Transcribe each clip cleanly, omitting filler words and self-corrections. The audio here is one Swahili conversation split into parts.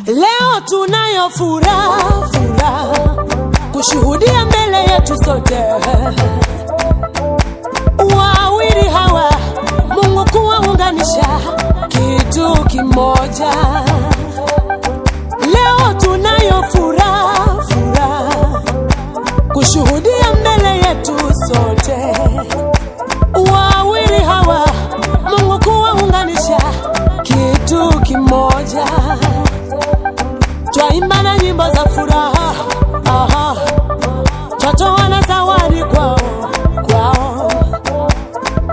Leo tunayo furaha kushuhudia mbele yetu sote wawili hawa Mungu kuwaunganisha kitu kimoja. Leo tunayo furaha kushuhudia mbele yetu sote wawili hawa Mungu kuwaunganisha kitu kimoja. Twaimba na nyimbo za furaha, twatoa na zawadi kwao,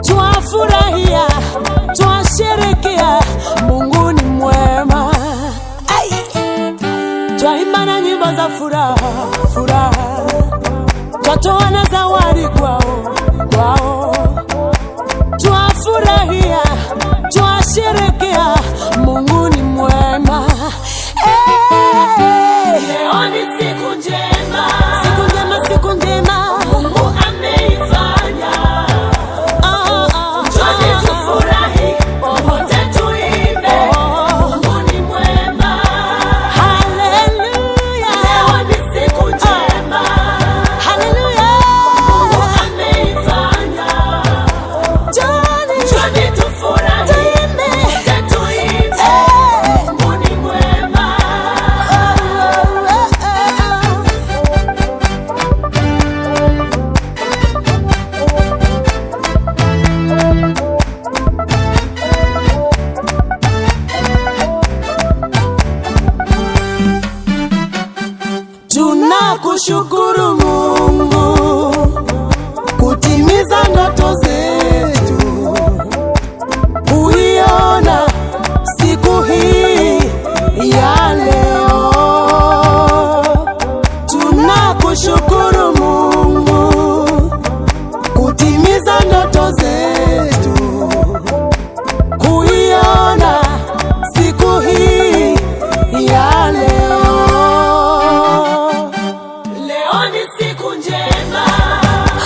twafurahia, twasherekea, Mungu ni mwema. Twaimba na nyimbo za furaha, twatoa na zawadi kwao, twafurahia, twasherekea, Mungu ni mwema. Leo ni siku njema, siku njema Mungu ameifanya. Twende tufurahi, wote tuimbe, Mungu ni mwema. Haleluya. Leo ni siku njema, Haleluya. Mungu ameifanya. Twende tufurahi, wote tuimbe, Mungu ni mwema. Tunakushukuru Mungu kutimiza ndoto zetu, kuiona siku hii ya leo. Tunakushukuru Mungu kutimiza ndoto zetu, kuiona siku hii ya leo. Leo ni siku njema,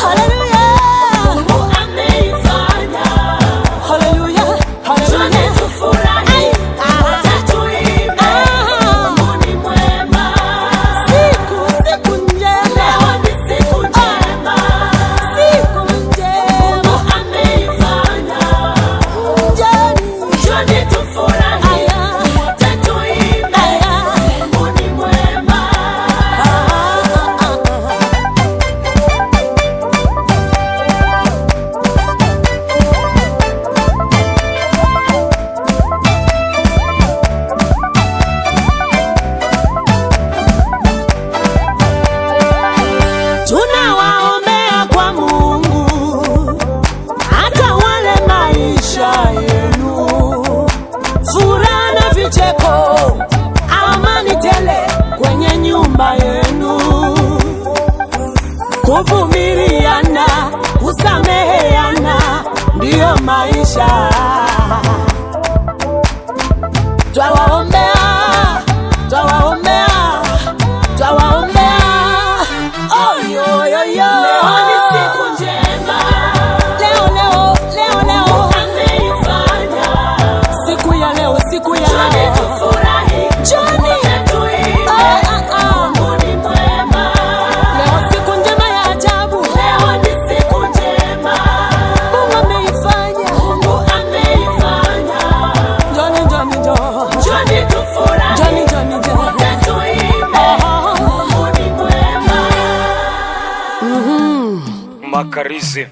Haleluya. Mungu ameifanya. Haleluya. Twende tufurahi, wote tuimbe, Mungu ni mwema. Siku njema. Leo ni siku njema, Siku njema. Mungu ameifanya. Njoni. Twende tufurahi, wote tuimbe, Mungu ni mwema. Tunawaombea kwa Mungu hata wale maisha yenu, furaha na vicheko, amani tele kwenye nyumba yenu, kuvumiliana, kusameheana, ndiyo maisha. Twawaombea, twawaombea, twawaombea. Oh, yo, yo, yo. Leo ni siku njema, Leo. Mungu ameifanya. Siku ya leo. Twende tufurahi, Njoni. wote tuimbe, Mungu ni mwema. Leo siku njema ya ajabu. Leo ni siku njema, Mungu ameifanya. Mungu ameifanya. Njoni. Twende tufurahi, Njoni. wote tuimbe, Mungu ni mwema. Makarizi